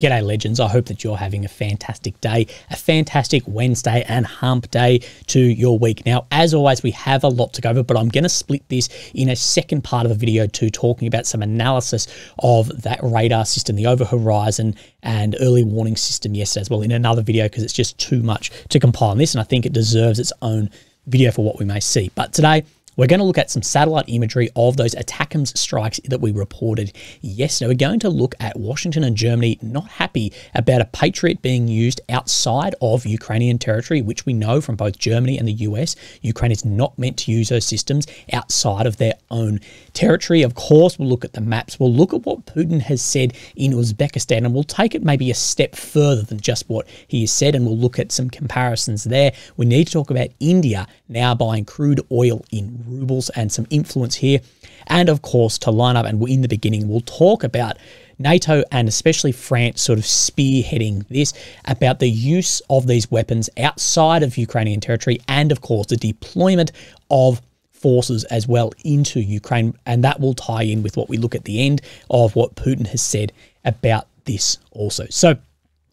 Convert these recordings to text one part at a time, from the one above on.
G'day legends, I hope that you're having a fantastic day, a fantastic Wednesday and hump day to your week. Now, as always, we have a lot to go over, but I'm going to split this in a second part of the video to talking about some analysis of that radar system, the over-horizon and early warning system yesterday as well in another video because it's just too much to compile on this and I think it deserves its own video for what we may see. But today, we're going to look at some satellite imagery of those ATACMS strikes that we reported yesterday. We're going to look at Washington and Germany not happy about a Patriot being used outside of Ukrainian territory, which we know from both Germany and the US. Ukraine is not meant to use those systems outside of their own territory. Of course, we'll look at the maps. We'll look at what Putin has said in Uzbekistan, and we'll take it maybe a step further than just what he has said, and we'll look at some comparisons there. We need to talk about India now buying crude oil in rubles and some influence here. And of course, to line up, and in the beginning, we'll talk about NATO and especially France sort of spearheading this, about the use of these weapons outside of Ukrainian territory, and of course, the deployment of forces as well into Ukraine. And that will tie in with what we look at the end of what Putin has said about this also. So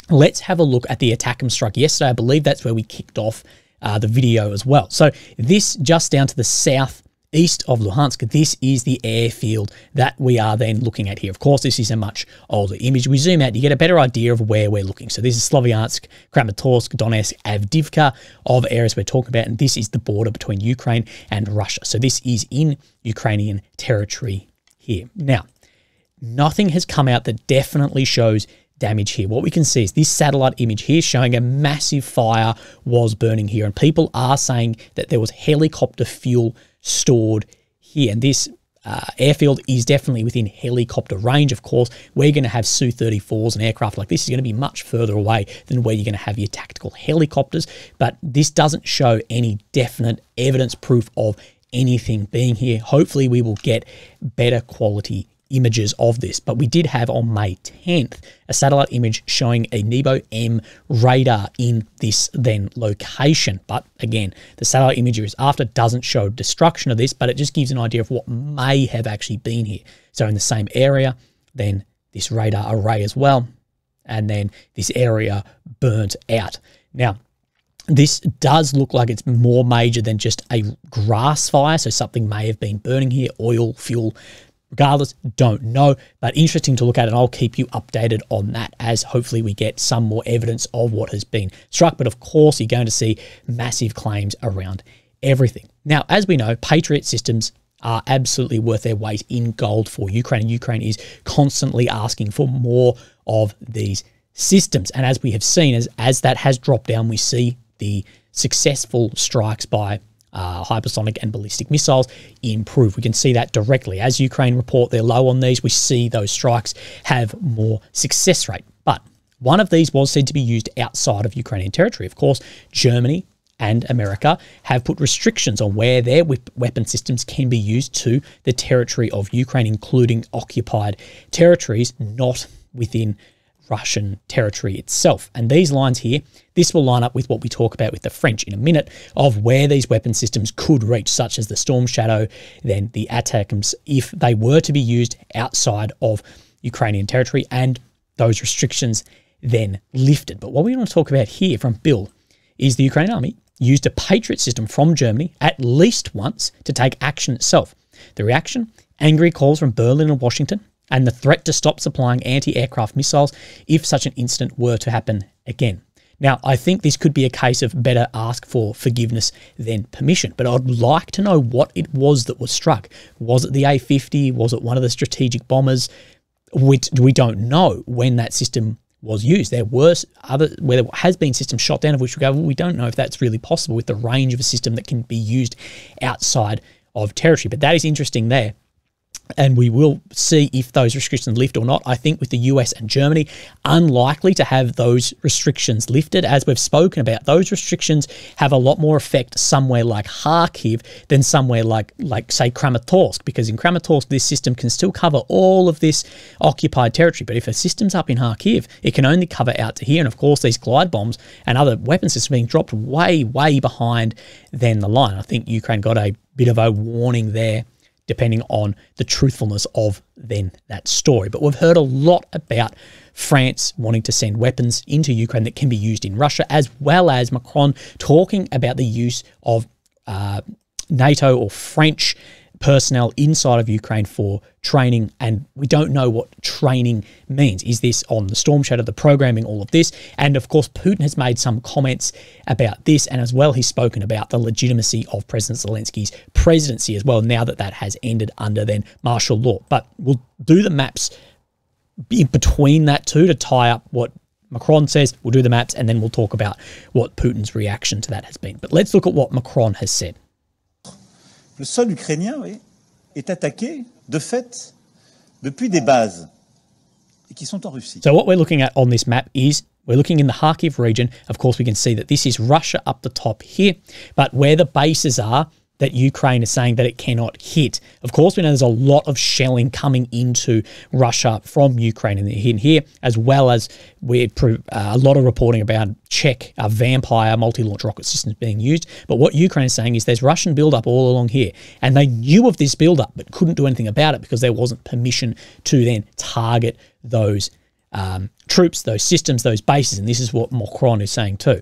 let's have a look at the ATACMS strike yesterday. I believe that's where we kicked off the video as well. So this just down to the southeast of Luhansk, this is the airfield that we are then looking at here. Of course, this is a much older image. We zoom out, you get a better idea of where we're looking. So this is Sloviansk, Kramatorsk, Donetsk, Avdiivka of areas we're talking about, and this is the border between Ukraine and Russia. So this is in Ukrainian territory here. Now, nothing has come out that definitely shows damage here. What we can see is this satellite image here showing a massive fire was burning here, and people are saying that there was helicopter fuel stored here, and this airfield is definitely within helicopter range. Of course, we're going to have Su-34s and aircraft like this is going to be much further away than where you're going to have your tactical helicopters, but this doesn't show any definite evidence, proof of anything being here. Hopefully we will get better quality images of this, but we did have on May 10th a satellite image showing a Nebo M radar in this then location. But again, the satellite image is after doesn't show destruction of this, but it just gives an idea of what may have actually been here. So in the same area, then this radar array as well, and then this area burnt out. Now, this does look like it's more major than just a grass fire, so something may have been burning here, oil, fuel. Regardless, don't know, but interesting to look at, and I'll keep you updated on that as hopefully we get some more evidence of what has been struck. But of course, you're going to see massive claims around everything. Now, as we know, Patriot systems are absolutely worth their weight in gold for Ukraine, and Ukraine is constantly asking for more of these systems. And as we have seen, as that has dropped down, we see the successful strikes by hypersonic and ballistic missiles improve. We can see that directly. As Ukraine report they're low on these, we see those strikes have more success rate. But one of these was said to be used outside of Ukrainian territory. Of course, Germany and America have put restrictions on where their weapon systems can be used to the territory of Ukraine, including occupied territories, not within Russian territory itself. And these lines here, this will line up with what we talk about with the French in a minute of where these weapon systems could reach, such as the Storm Shadow, then the ATACMS, if they were to be used outside of Ukrainian territory and those restrictions then lifted. But what we want to talk about here from Bill is the Ukrainian army used a Patriot system from Germany at least once to take action itself. The reaction, angry calls from Berlin and Washington, and the threat to stop supplying anti-aircraft missiles if such an incident were to happen again. Now, I think this could be a case of better ask for forgiveness than permission, but I'd like to know what it was that was struck. Was it the A-50? Was it one of the strategic bombers? We don't know when that system was used. There were other, where there has been systems shot down of which we go, well, we don't know if that's really possible with the range of a system that can be used outside of territory, but that is interesting there. And we will see if those restrictions lift or not. I think with the US and Germany, unlikely to have those restrictions lifted. As we've spoken about, those restrictions have a lot more effect somewhere like Kharkiv than somewhere like say Kramatorsk, because in Kramatorsk, this system can still cover all of this occupied territory. But if a system's up in Kharkiv, it can only cover out to here. And of course, these glide bombs and other weapon systems being dropped way, way behind than the line. I think Ukraine got a bit of a warning there depending on the truthfulness of then that story. But we've heard a lot about France wanting to send weapons into Ukraine that can be used in Russia, as well as Macron talking about the use of NATO or French personnel inside of Ukraine for training, and we don't know what training means. Is this on the Storm Shadow, the programming, all of this? And of course, Putin has made some comments about this, and as well, he's spoken about the legitimacy of President Zelensky's presidency as well, now that that has ended under then martial law. But we'll do the maps in between that too to tie up what Macron says. We'll do the maps, and then we'll talk about what Putin's reaction to that has been. But let's look at what Macron has said. Le sol ukrainien est attaqué, de fait, depuis des bases qui sont en Russie. So what we're looking at on this map is we're looking in the Kharkiv region. Of course, we can see that this is Russia up the top here, but where the bases are that Ukraine is saying that it cannot hit. Of course, we know there's a lot of shelling coming into Russia from Ukraine in here, as well as a lot of reporting about Czech Vampire multi-launch rocket systems being used. But what Ukraine is saying is there's Russian buildup all along here, and they knew of this buildup but couldn't do anything about it because there wasn't permission to then target those troops, those systems, those bases. And this is what Macron is saying too.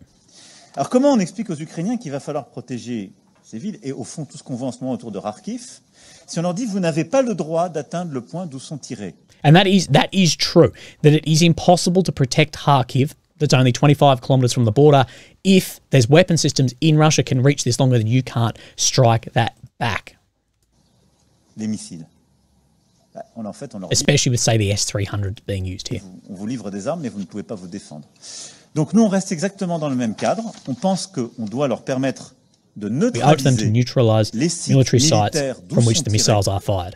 Alors comment on explique aux Ukrainiens qu'il va falloir protéger ces villes, et au fond tout ce qu'on voit en ce moment autour de Kharkiv, si on leur dit vous n'avez pas le droit d'atteindre le point d'où sont tirés? And that is true, that it is impossible to protect Kharkiv, that's only 25 kilometers from the border, if there's weapon systems in Russia can reach this longer than you can't strike that back. Les missiles. En fait, on leur especially with, say, the S-300 being used here. On vous livre des armes, mais vous ne pouvez pas vous défendre. Donc nous, on reste exactement dans le même cadre. On pense qu'on doit leur permettre de neutraliser les sites militaires from which the missiles are fired.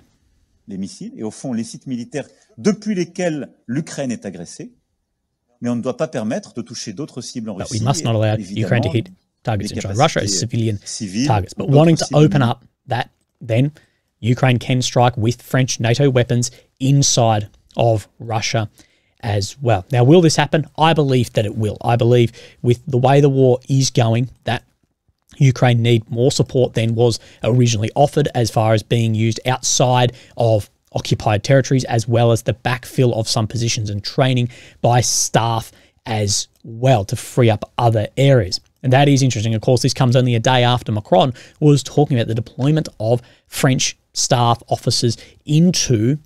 Les missiles, et au fond, les sites militaires depuis lesquels l'Ukraine est agressée. Mais on ne doit pas permettre de toucher d'autres cibles en Russie. But we must not allow Ukraine to hit targets inside Russia as civilian targets. But wanting to open up that, then Ukraine can strike with French NATO weapons inside of Russia as well. Now, will this happen? I believe that it will. I believe with the way the war is going, that Ukraine need more support than was originally offered as far as being used outside of occupied territories, as well as the backfill of some positions and training by staff as well to free up other areas. And that is interesting. Of course, this comes only a day after Macron was talking about the deployment of French staff officers into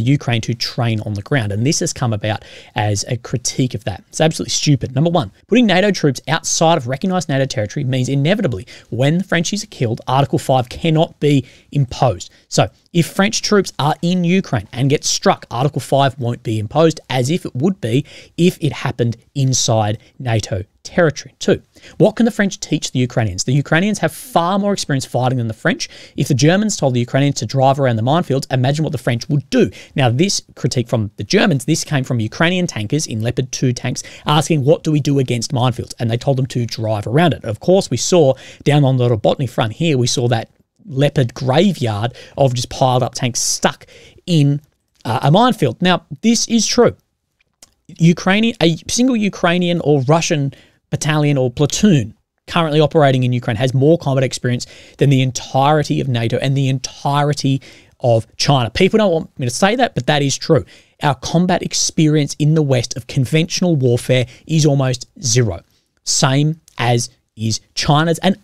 Ukraine to train on the ground. And this has come about as a critique of that. It's absolutely stupid. Number one, putting NATO troops outside of recognised NATO territory means inevitably when the Frenchies are killed, Article 5 cannot be imposed. So if French troops are in Ukraine and get struck, Article 5 won't be imposed as if it would be if it happened inside NATO territory. Two, what can the French teach the Ukrainians? The Ukrainians have far more experience fighting than the French. If the Germans told the Ukrainians to drive around the minefields, imagine what the French would do. Now, this critique from the Germans, this came from Ukrainian tankers in Leopard 2 tanks asking, what do we do against minefields? And they told them to drive around it. Of course, we saw down on the Robotny front here, we saw that Leopard graveyard of just piled up tanks stuck in a minefield. Now, this is true. A single Ukrainian or Russian battalion or platoon currently operating in Ukraine has more combat experience than the entirety of NATO and the entirety of China. People don't want me to say that, but that is true. Our combat experience in the West of conventional warfare is almost zero. Same as is China's and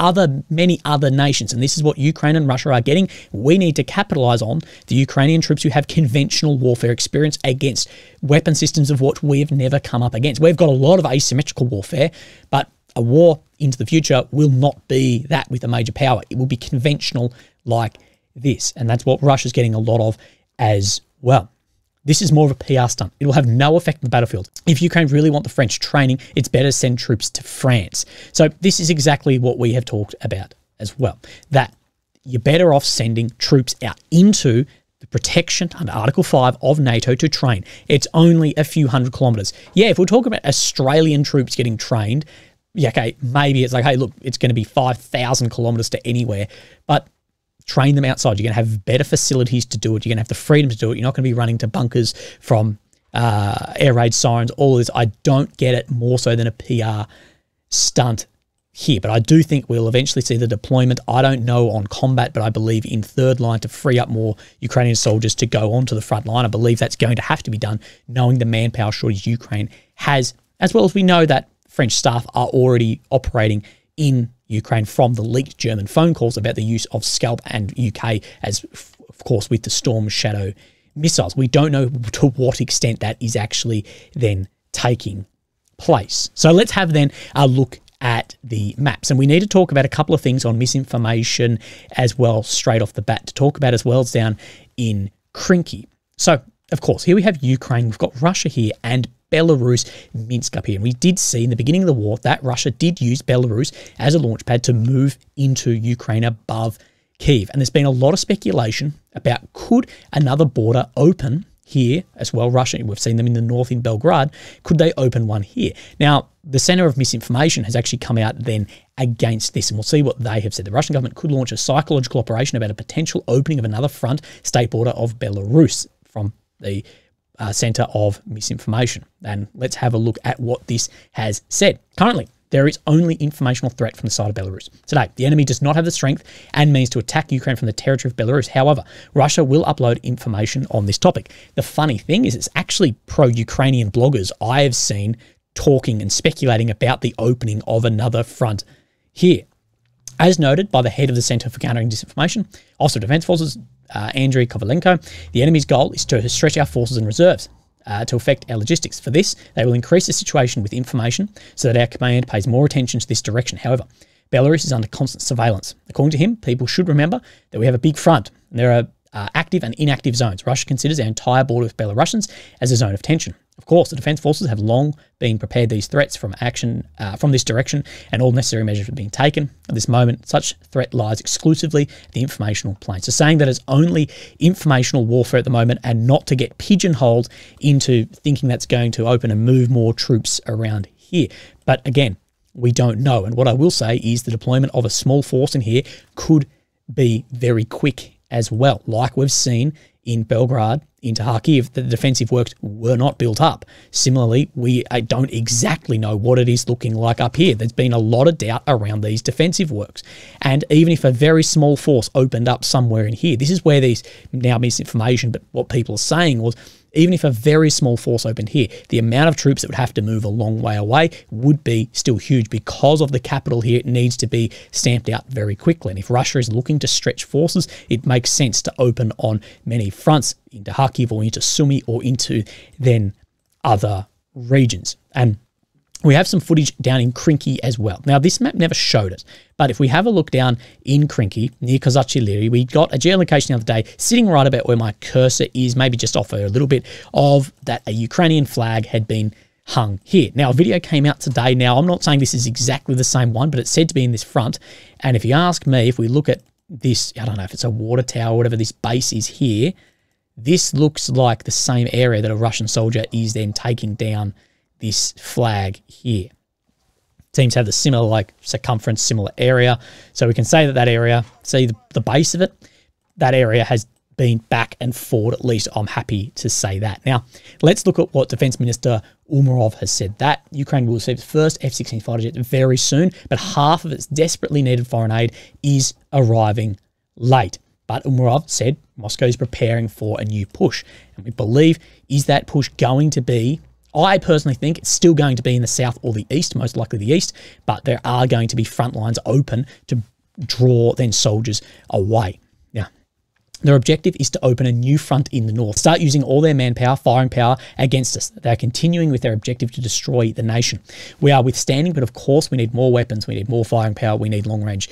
many other nations. And this is what Ukraine and Russia are getting. We need to capitalize on the Ukrainian troops who have conventional warfare experience against weapon systems of which we've never come up against. We've got a lot of asymmetrical warfare, but a war into the future will not be that with a major power. It will be conventional like this. And that's what Russia's getting a lot of as well. This is more of a PR stunt. It will have no effect on the battlefield. If Ukraine really want the French training, it's better to send troops to France. So this is exactly what we have talked about as well, that you're better off sending troops out into the protection under Article 5 of NATO to train. It's only a few hundred kilometres. Yeah, if we're talking about Australian troops getting trained, yeah, okay, maybe it's like, hey, look, it's going to be 5,000 kilometres to anywhere, but train them outside. You're going to have better facilities to do it. You're going to have the freedom to do it. You're not going to be running to bunkers from air raid sirens, all of this. I don't get it more so than a PR stunt here. But I do think we'll eventually see the deployment. I don't know on combat, but I believe in third line to free up more Ukrainian soldiers to go onto the front line. I believe that's going to have to be done, knowing the manpower shortage Ukraine has, as well as we know that French staff are already operating in Ukraine from the leaked German phone calls about the use of Scalp and UK, as of course with the Storm Shadow missiles. We don't know to what extent that is actually then taking place. So let's have then a look at the maps. And we need to talk about a couple of things on misinformation as well straight off the bat to talk about as well as down in Krinky. So, of course, here we have Ukraine. We've got Russia here and Belarus, Minsk up here. And we did see in the beginning of the war that Russia did use Belarus as a launch pad to move into Ukraine above Kyiv. And there's been a lot of speculation about could another border open here as well. Russia, we've seen them in the north in Belgrade. Could they open one here? Now, the Center of Misinformation has actually come out then against this, and we'll see what they have said. The Russian government could launch a psychological operation about a potential opening of another front state border of Belarus from the Center of Misinformation. And let's have a look at what this has said. Currently, there is only informational threat from the side of Belarus. Today, the enemy does not have the strength and means to attack Ukraine from the territory of Belarus. However, Russia will upload information on this topic. The funny thing is it's actually pro-Ukrainian bloggers I have seen talking and speculating about the opening of another front here. As noted by the head of the Center for Countering Disinformation, Officer of Defense Forces, Andriy Kovalenko, the enemy's goal is to stretch our forces and reserves to affect our logistics. For this, they will increase the situation with information so that our command pays more attention to this direction. However, Belarus is under constant surveillance. According to him, people should remember that we have a big front, and there are active and inactive zones. Russia considers our entire border with Belarusians as a zone of tension. Of course, the defense forces have long been prepared these threats from action from this direction, and all necessary measures are being taken. At this moment, such threat lies exclusively at the informational plane. So saying that it's only informational warfare at the moment and not to get pigeonholed into thinking that's going to open and move more troops around here. But again, we don't know. And what I will say is the deployment of a small force in here could be very quick as well. Like we've seen in Belgrade into Kharkiv, the defensive works were not built up. Similarly, I don't exactly know what it is looking like up here. There's been a lot of doubt around these defensive works. And even if a very small force opened up somewhere in here, this is where these now misinformation, but what people are saying was, even if a very small force opened here, the amount of troops that would have to move a long way away would be still huge. Because of the capital here, it needs to be stamped out very quickly. And if Russia is looking to stretch forces, it makes sense to open on many fronts into Kharkiv or into Sumy or into then other regions. And we have some footage down in Krinky as well. Now, this map never showed it, but if we have a look down in Krinky, near Kozachiliri, we got a geolocation the other day sitting right about where my cursor is, maybe just off a little bit of that a Ukrainian flag had been hung here. Now, a video came out today. Now, I'm not saying this is exactly the same one, but it's said to be in this front. And if you ask me, if we look at this, I don't know if it's a water tower or whatever this base is here, this looks like the same area that a Russian soldier is then taking down this flag here. Seems to have the similar like circumference, similar area. So we can say that that area, see the base of it, that area has been back and forward. At least I'm happy to say that. Now, let's look at what Defense Minister Umerov has said, that Ukraine will receive its first F-16 fighter jet very soon, but half of its desperately needed foreign aid is arriving late. But Umerov said Moscow is preparing for a new push. And we believe, is that push going to be, I personally think it's still going to be in the south or the east, most likely the east, but there are going to be front lines open to draw then soldiers away. Now, their objective is to open a new front in the north, start using all their manpower, firing power against us. They're continuing with their objective to destroy the nation. We are withstanding, but of course we need more weapons, we need more firing power, we need long-range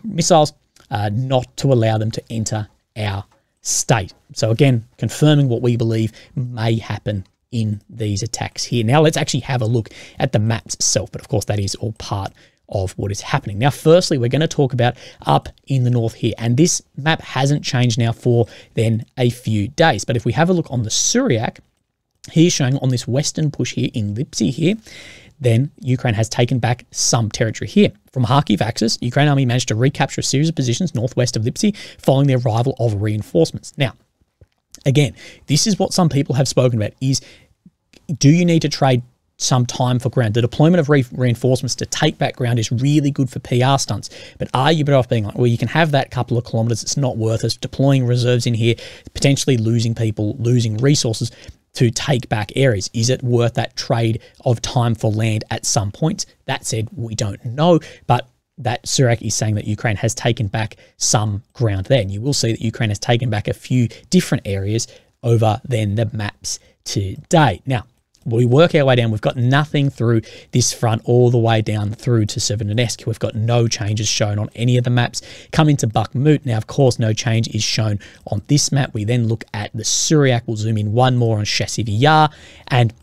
missiles, not to allow them to enter our state. So again, confirming what we believe may happen in these attacks here. Now let's actually have a look at the maps itself, but of course that is all part of what is happening. Now firstly, we're going to talk about up in the north here, and this map hasn't changed now for then a few days. But if we have a look on the Syriac, here showing on this western push here in Lipsy here, then Ukraine has taken back some territory here. From Kharkiv axis, Ukraine army managed to recapture a series of positions northwest of Lipsy following the arrival of reinforcements. Now, again, this is what some people have spoken about, is do you need to trade some time for ground. The deployment of reinforcements to take back ground is really good for PR stunts. But are you better off being like, well, you can have that couple of kilometers, it's not worth it. Deploying reserves in here, potentially losing people, losing resources to take back areas. Is it worth that trade of time for land at some point? That said, we don't know, but that Surak is saying that Ukraine has taken back some ground there. And you will see that Ukraine has taken back a few different areas over then the maps today. Now, we work our way down. We've got nothing through this front all the way down through to Severodonetsk. We've got no changes shown on any of the maps. Come into Bakhmut. Now, of course, no change is shown on this map. We then look at the Surak. We'll zoom in one more on Chassiv Yar, and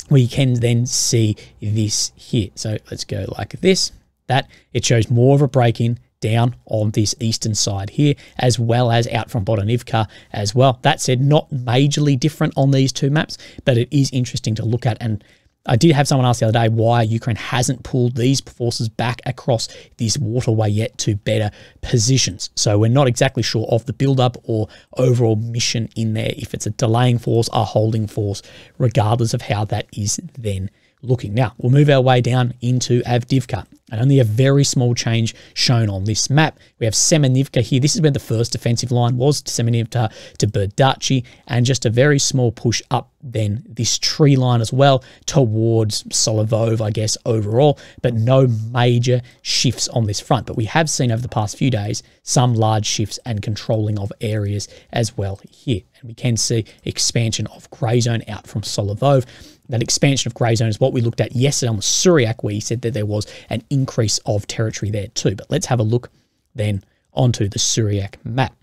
we can then see this here. So let's go like this. That it shows more of a break-in down on this eastern side here, as well as out from Bodanivka as well. That said, not majorly different on these two maps, but it is interesting to look at. And I did have someone ask the other day why Ukraine hasn't pulled these forces back across this waterway yet to better positions. So we're not exactly sure of the build-up or overall mission in there, if it's a delaying force, a holding force, regardless of how that is then looking. Now, we'll move our way down into Avdiivka, and only a very small change shown on this map. We have Semenivka here. This is where the first defensive line was, Semenivka to Berdachi, and just a very small push up then this tree line as well towards Solovov, I guess, overall, but no major shifts on this front. But we have seen over the past few days some large shifts and controlling of areas as well here. And we can see expansion of grey zone out from Solovov. That expansion of grey zone is what we looked at yesterday on the Surak, where he said that there was an increase of territory there too. But let's have a look then onto the Surak map.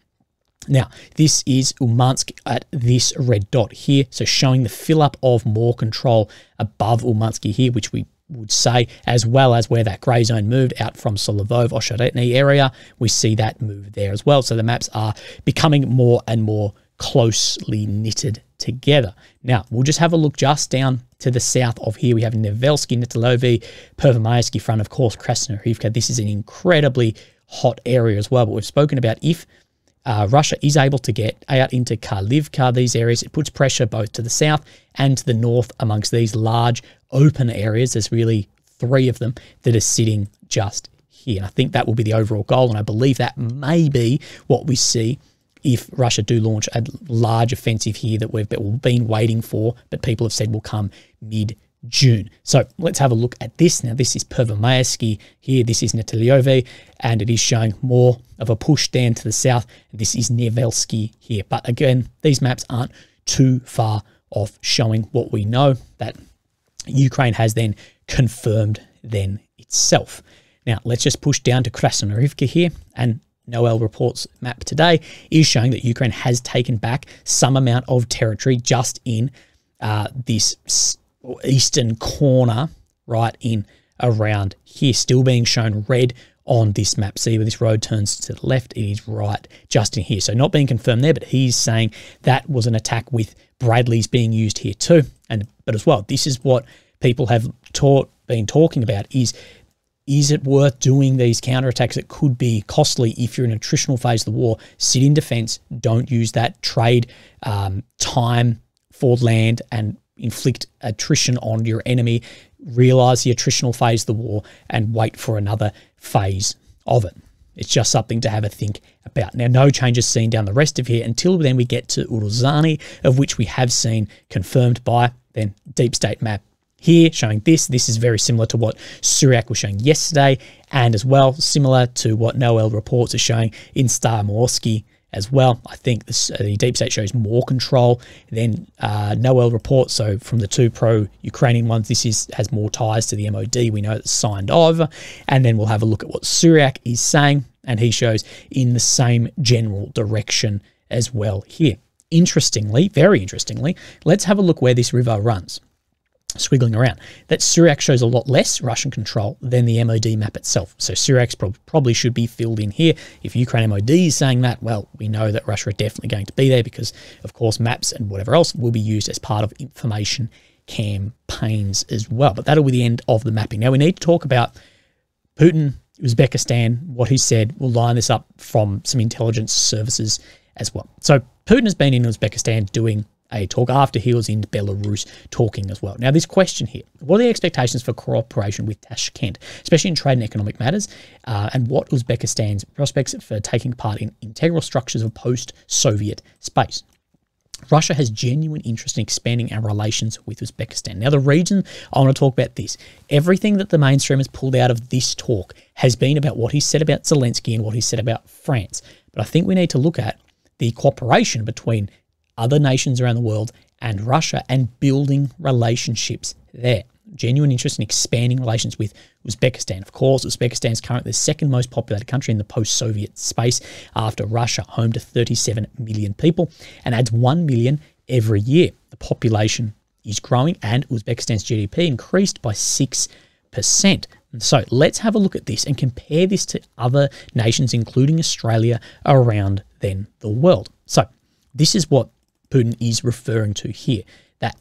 Now, this is Ulmansk at this red dot here, so showing the fill-up of more control above Ulmansk here, which we would say, as well as where that grey zone moved out from Solovov, Osheretny area. We see that move there as well. So the maps are becoming more and more closely knitted together. Now, we'll just have a look just down to the south of here. We have Nevelsky, Nitolovi, Pervomayski front, of course, Krasnohivka. This is an incredibly hot area as well, but we've spoken about if Russia is able to get out into Karlivka, these areas, it puts pressure both to the south and to the north amongst these large open areas. There's really three of them that are sitting just here. And I think that will be the overall goal, and I believe that may be what we see if Russia do launch a large offensive here that we've been waiting for, but people have said will come mid-June. So let's have a look at this. Now, this is Pervomayski here. This is Netelyovi, and it is showing more of a push down to the south. This is Nevelsky here. But again, these maps aren't too far off showing what we know, that Ukraine has then confirmed then itself. Now, let's just push down to Krasnohivka here, and Noel Report's map today is showing that Ukraine has taken back some amount of territory just in this eastern corner, right in around here, still being shown red on this map. See where this road turns to the left, it is right just in here. So not being confirmed there, but he's saying that was an attack with Bradleys being used here too. But as well, this is what people have been talking about is it worth doing these counterattacks? It could be costly if you're in an attritional phase of the war. Sit in defense. Don't use that. Trade time for land and inflict attrition on your enemy. Realize the attritional phase of the war and wait for another phase of it. It's just something to have a think about. Now, no changes seen down the rest of here until then we get to Uruzani, of which we have seen confirmed by then Deep State map here showing this. This is very similar to what Surak was showing yesterday, and as well similar to what Noel Reports is showing in Starmorsky as well. I think the Deep State shows more control than Noel Reports. So from the two pro-Ukrainian ones, this has more ties to the MOD. We know it's signed over, and then we'll have a look at what Surak is saying, and he shows in the same general direction as well here. Interestingly, very interestingly, let's have a look where this river runs. Squiggling around. That Surak shows a lot less Russian control than the MOD map itself. So Surak's probably should be filled in here. If Ukraine MOD is saying that, well, we know that Russia are definitely going to be there because, of course, maps and whatever else will be used as part of information campaigns as well. But that'll be the end of the mapping. Now, we need to talk about Putin, Uzbekistan, what he said. We'll line this up from some intelligence services as well. So Putin has been in Uzbekistan doing a talk after he was in Belarus talking as well. Now, this question here, what are the expectations for cooperation with Tashkent, especially in trade and economic matters, and what Uzbekistan's prospects for taking part in integral structures of post-Soviet space? Russia has genuine interest in expanding our relations with Uzbekistan. Now, the reason I want to talk about this, everything that the mainstream has pulled out of this talk has been about what he said about Zelensky and what he said about France. But I think we need to look at the cooperation between other nations around the world and Russia and building relationships there. Genuine interest in expanding relations with Uzbekistan. Of course, Uzbekistan is currently the second most populated country in the post-Soviet space after Russia, home to 37 million people and adds 1 million every year. The population is growing and Uzbekistan's GDP increased by 6%. So let's have a look at this and compare this to other nations, including Australia, around then the world. So this is what Putin is referring to here, that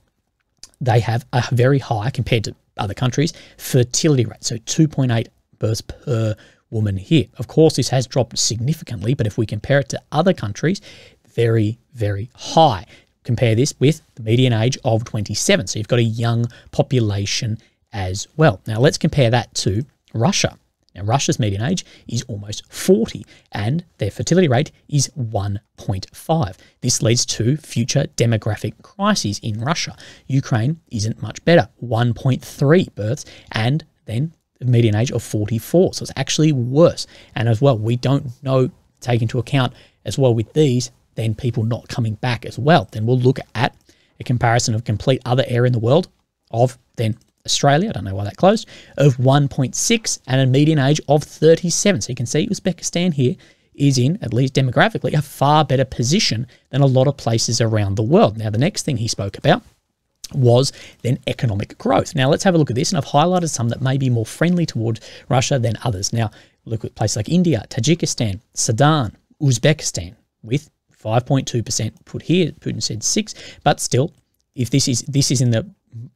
they have a very high, compared to other countries, fertility rate. So 2.8 births per woman here. Of course, this has dropped significantly, but if we compare it to other countries, very, very high. Compare this with the median age of 27. So you've got a young population as well. Now let's compare that to Russia. Now Russia's median age is almost 40 and their fertility rate is 1.5. This leads to future demographic crises in Russia. Ukraine isn't much better, 1.3 births and then the median age of 44. So it's actually worse. And as well, we don't know, take into account as well with these, then people not coming back as well. Then we'll look at a comparison of complete other area in the world of then Australia, I don't know why that closed, of 1.6 and a median age of 37. So you can see Uzbekistan here is in, at least demographically, a far better position than a lot of places around the world. Now, the next thing he spoke about was then economic growth. Now, let's have a look at this, and I've highlighted some that may be more friendly towards Russia than others. Now, look at places like India, Tajikistan, Sudan, Uzbekistan, with 5.2% put here. Putin said 6, but still, if this is in the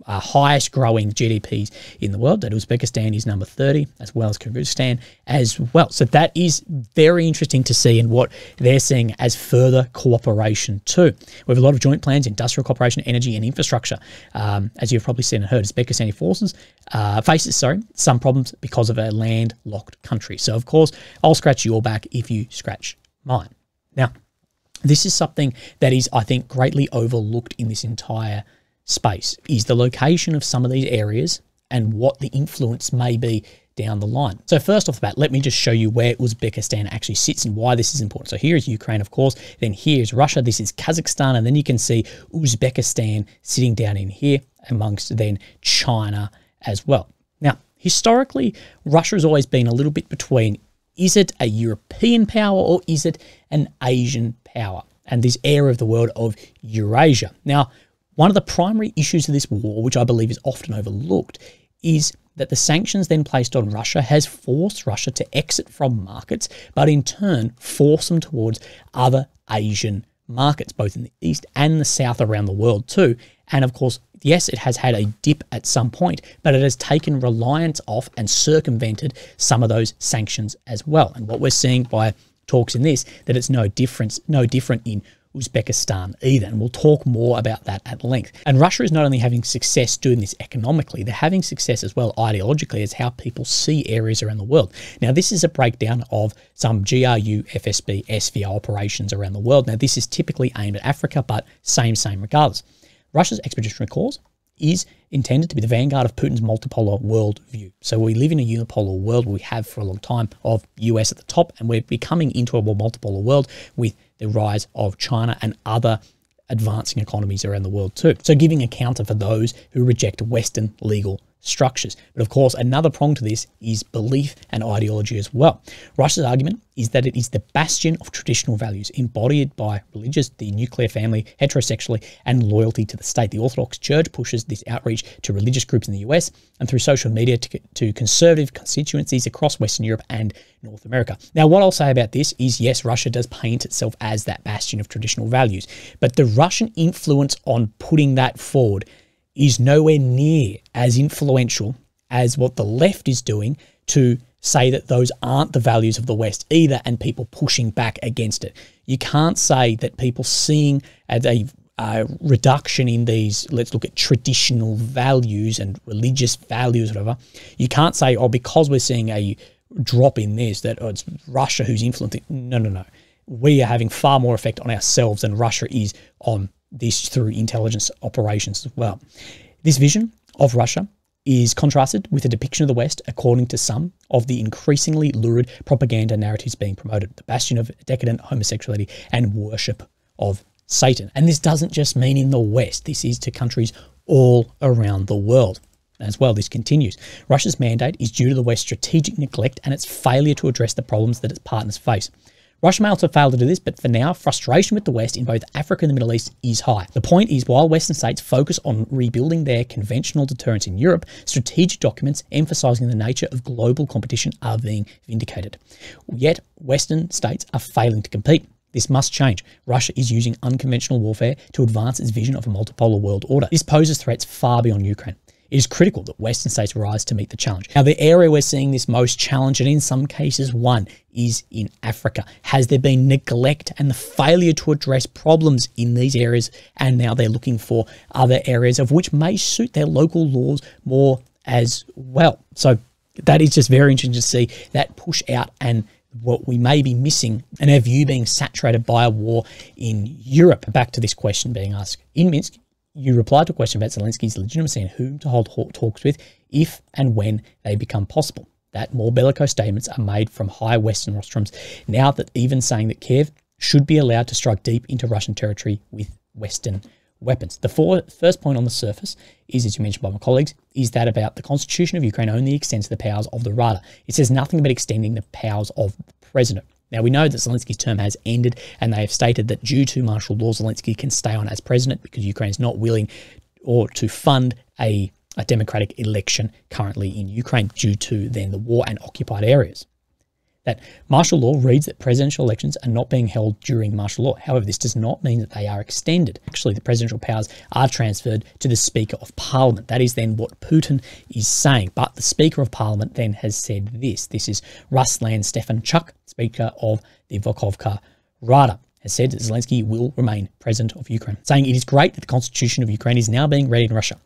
highest growing GDPs in the world, that Uzbekistan is number 30, as well as Kyrgyzstan as well. So that is very interesting to see and what they're seeing as further cooperation too. We have a lot of joint plans, industrial cooperation, energy and infrastructure. As you've probably seen and heard, Uzbekistani forces faces some problems because of a landlocked country. So of course, I'll scratch your back if you scratch mine. Now, this is something that is, I think, greatly overlooked in this entire space, is the location of some of these areas and what the influence may be down the line. So first off the bat, let me just show you where Uzbekistan actually sits and why this is important. So here is Ukraine, of course, then here is Russia, this is Kazakhstan, and then you can see Uzbekistan sitting down in here amongst then China as well. Now, historically, Russia has always been a little bit between, is it a European power or is it an Asian power? And this area of the world of Eurasia. Now, one of the primary issues of this war, which I believe is often overlooked, is that the sanctions then placed on Russia has forced Russia to exit from markets, but in turn force them towards other Asian markets, both in the east and the south around the world too. And of course, yes, it has had a dip at some point, but it has taken reliance off and circumvented some of those sanctions as well. And what we're seeing by talks in this, that it's no different in Uzbekistan either, and we'll talk more about that at length. And Russia is not only having success doing this economically, they're having success as well ideologically as how people see areas around the world. Now, this is a breakdown of some GRU, FSB, SVR operations around the world. Now, this is typically aimed at Africa, but same regardless. Russia's Expeditionary Corps is intended to be the vanguard of Putin's multipolar world view. So we live in a unipolar world, we have for a long time, of US at the top, and we're becoming into a more multipolar world with the rise of China and other advancing economies around the world too. So giving a counter for those who reject Western legal structures. But of course, another prong to this is belief and ideology as well. Russia's argument is that it is the bastion of traditional values embodied by religious, the nuclear family, heterosexuality, and loyalty to the state. The Orthodox Church pushes this outreach to religious groups in the US and through social media to conservative constituencies across Western Europe and North America. Now, what I'll say about this is, yes, Russia does paint itself as that bastion of traditional values, but the Russian influence on putting that forward is nowhere near as influential as what the left is doing to say that those aren't the values of the West either, and people pushing back against it. You can't say that people seeing as a reduction in these, let's look at traditional values and religious values, whatever, you can't say, oh, because we're seeing a drop in this, that it's Russia who's influencing. No. We are having far more effect on ourselves than Russia is on this through intelligence operations as well. This vision of Russia is contrasted with a depiction of the West, according to some, of the increasingly lurid propaganda narratives being promoted, the bastion of decadent homosexuality and worship of Satan. And this doesn't just mean in the West. This is to countries all around the world. As well, this continues. Russia's mandate is due to the West's strategic neglect and its failure to address the problems that its partners face. Russia may also fail to do this, but for now, frustration with the West in both Africa and the Middle East is high. The point is, while Western states focus on rebuilding their conventional deterrence in Europe, strategic documents emphasising the nature of global competition are being vindicated. Yet, Western states are failing to compete. This must change. Russia is using unconventional warfare to advance its vision of a multipolar world order. This poses threats far beyond Ukraine. It is critical that Western states rise to meet the challenge. Now, the area we're seeing this most challenge, and in some cases one, is in Africa. Has there been neglect and the failure to address problems in these areas? And now they're looking for other areas of which may suit their local laws more as well. So that is just very interesting to see that push out and what we may be missing and our view being saturated by a war in Europe. Back to this question being asked. In Minsk, you replied to a question about Zelensky's legitimacy and whom to hold talks with if and when they become possible. That more bellicose statements are made from high Western rostrums now that even saying that Kiev should be allowed to strike deep into Russian territory with Western weapons. The first point on the surface is, as you mentioned by my colleagues, is that about the Constitution of Ukraine only extends to the powers of the Rada. It says nothing about extending the powers of the president. Now, we know that Zelensky's term has ended, and they have stated that due to martial law, Zelensky can stay on as president because Ukraine is not willing or to fund a democratic election currently in Ukraine due to then the war and occupied areas. That martial law reads that presidential elections are not being held during martial law. However, this does not mean that they are extended. Actually, the presidential powers are transferred to the Speaker of Parliament. That is then what Putin is saying. But the Speaker of Parliament then has said this. This is Ruslan Stefanchuk, Speaker of the Verkhovna Rada, has said that Zelensky will remain president of Ukraine, saying it is great that the Constitution of Ukraine is now being read in Russia.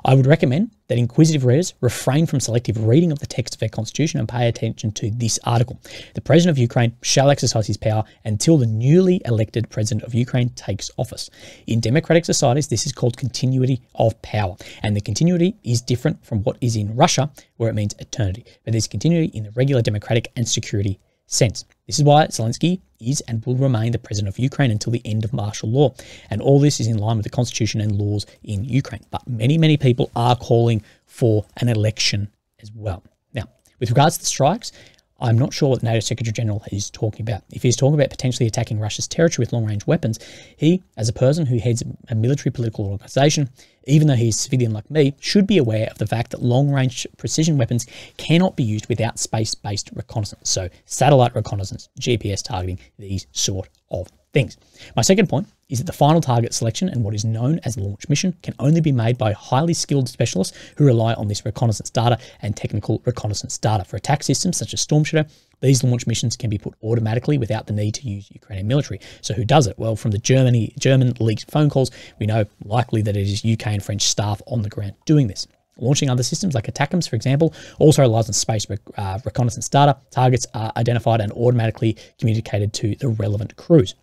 I would recommend that inquisitive readers refrain from selective reading of the text of their constitution and pay attention to this article. The president of Ukraine shall exercise his power until the newly elected president of Ukraine takes office. In democratic societies, this is called continuity of power, and the continuity is different from what is in Russia, where it means eternity, but there's continuity in the regular democratic and security sense. This is why Zelensky is and will remain the president of Ukraine until the end of martial law. And all this is in line with the constitution and laws in Ukraine. But many people are calling for an election as well. Now, with regards to the strikes, I'm not sure what the NATO Secretary General is talking about. If he's talking about potentially attacking Russia's territory with long-range weapons, he, as a person who heads a military political organisation, even though he's a civilian like me, should be aware of the fact that long-range precision weapons cannot be used without space-based reconnaissance. So satellite reconnaissance, GPS targeting, these sort of things. My second point is that the final target selection and what is known as the launch mission can only be made by highly skilled specialists who rely on this reconnaissance data and technical reconnaissance data. For attack systems such as Storm Shadow, these launch missions can be put automatically without the need to use Ukrainian military. So who does it? Well, from the German leaked phone calls, we know likely that it is UK and French staff on the ground doing this. Launching other systems like ATACMS, for example, also relies on space reconnaissance data. Targets are identified and automatically communicated to the relevant crews.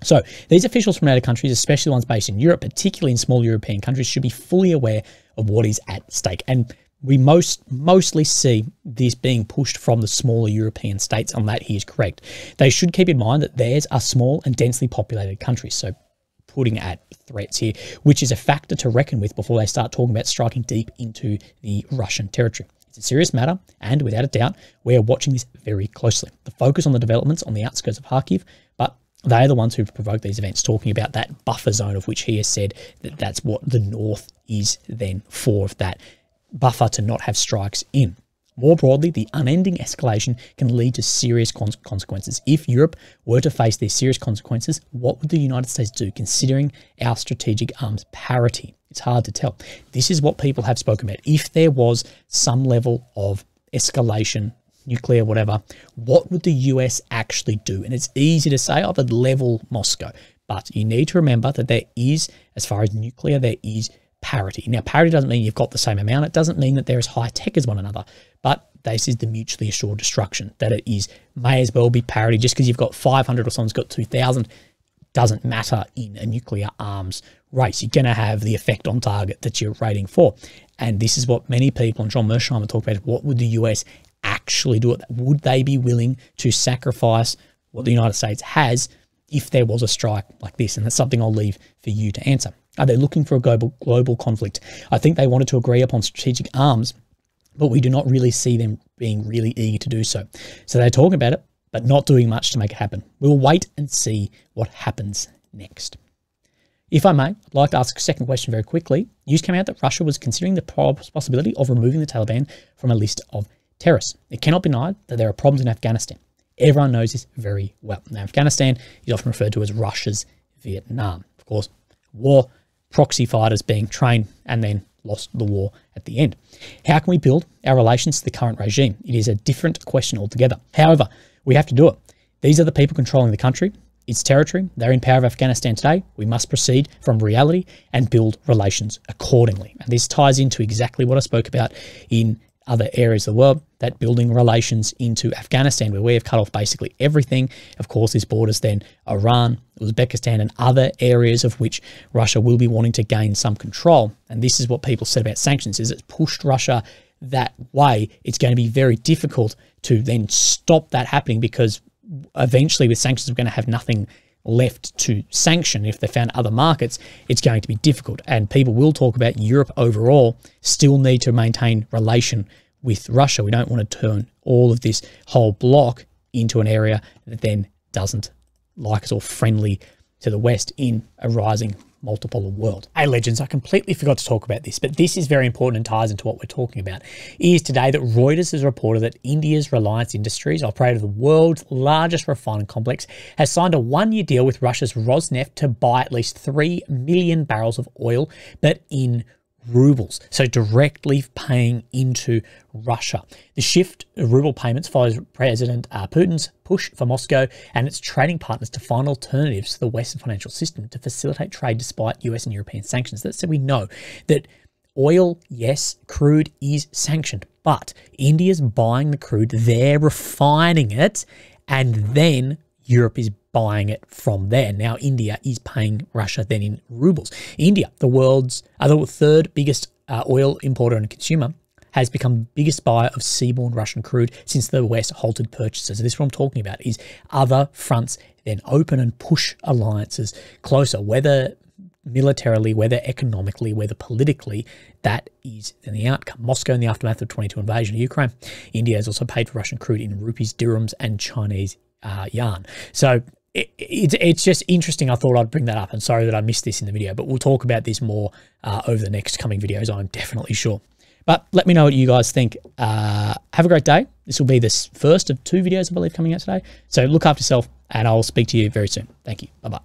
So these officials from NATO countries, especially ones based in Europe, particularly in small European countries, should be fully aware of what is at stake. And we mostly see this being pushed from the smaller European states. On that, he is correct. They should keep in mind that theirs are small and densely populated countries. So putting at threats here, which is a factor to reckon with before they start talking about striking deep into the Russian territory. It's a serious matter, and without a doubt, we are watching this very closely. The focus on the developments on the outskirts of Kharkiv, but they are the ones who've provoked these events, talking about that buffer zone of which he has said that that's what the north is then for, of that buffer to not have strikes in. More broadly, the unending escalation can lead to serious consequences. If Europe were to face these serious consequences, what would the United States do, considering our strategic arms parity? It's hard to tell. This is what people have spoken about. If there was some level of escalation, nuclear, whatever, what would the US actually do? And it's easy to say, oh, they'd level Moscow. But you need to remember that there is, as far as nuclear, there is parity. Now, parity doesn't mean you've got the same amount. It doesn't mean that they're as high tech as one another. But this is the mutually assured destruction, that it is, may as well be parity. Just because you've got 500 or someone's got 2,000 doesn't matter in a nuclear arms race. You're going to have the effect on target that you're rating for. And this is what many people, and John Mersheimer talked about, what would the US actually do? Would they be willing to sacrifice what the United States has if there was a strike like this? And that's something I'll leave for you to answer. Are they looking for a global conflict? I think they wanted to agree upon strategic arms, but we do not really see them being really eager to do so. So they're talking about it, but not doing much to make it happen. We'll wait and see what happens next. If I may, I'd like to ask a second question very quickly. News came out that Russia was considering the possibility of removing the Taliban from a list of terrorists. It cannot be denied that there are problems in Afghanistan. Everyone knows this very well. Now, Afghanistan is often referred to as Russia's Vietnam. Of course, war, proxy fighters being trained and then lost the war at the end. How can we build our relations to the current regime? It is a different question altogether. However, we have to do it. These are the people controlling the country, its territory. They're in power of Afghanistan today. We must proceed from reality and build relations accordingly. And this ties into exactly what I spoke about in other areas of the world, that building relations into Afghanistan, where we have cut off basically everything. Of course, this borders then Iran, Uzbekistan, and other areas of which Russia will be wanting to gain some control. And this is what people said about sanctions, is it's pushed Russia that way. It's going to be very difficult to then stop that happening, because eventually with sanctions, we're going to have nothing left to sanction. If they found other markets, it's going to be difficult. And people will talk about Europe overall still need to maintain relation with Russia. We don't want to turn all of this whole block into an area that then doesn't like us or friendly to the West in a rising multipolar world. Hey legends, I completely forgot to talk about this, but this is very important and ties into what we're talking about. It is today that Reuters has reported that India's Reliance Industries, operator of the world's largest refining complex, has signed a one-year deal with Russia's Rosneft to buy at least 3 million barrels of oil, but in rubles, so directly paying into Russia. The shift of ruble payments follows President Putin's push for Moscow and its trading partners to find alternatives to the Western financial system to facilitate trade despite US and European sanctions. That said, we know that oil, yes, crude is sanctioned, but India's buying the crude, they're refining it, and then Europe is buying it from there. Now, India is paying Russia then in rubles. India, the world's third biggest oil importer and consumer, has become the biggest buyer of seaborne Russian crude since the West halted purchases. So this is what I'm talking about, is other fronts then open and push alliances closer, whether militarily, whether economically, whether politically. That is then the outcome. Moscow, in the aftermath of the 2022 invasion of Ukraine, India has also paid for Russian crude in rupees, dirhams, and Chinese yuan. So it's just interesting. I thought I'd bring that up, and sorry that I missed this in the video, but we'll talk about this more over the next coming videos, I'm definitely sure. But let me know what you guys think. Have a great day. This will be the first of 2 videos, I believe, coming out today. So look after yourself, and I'll speak to you very soon. Thank you. Bye-bye.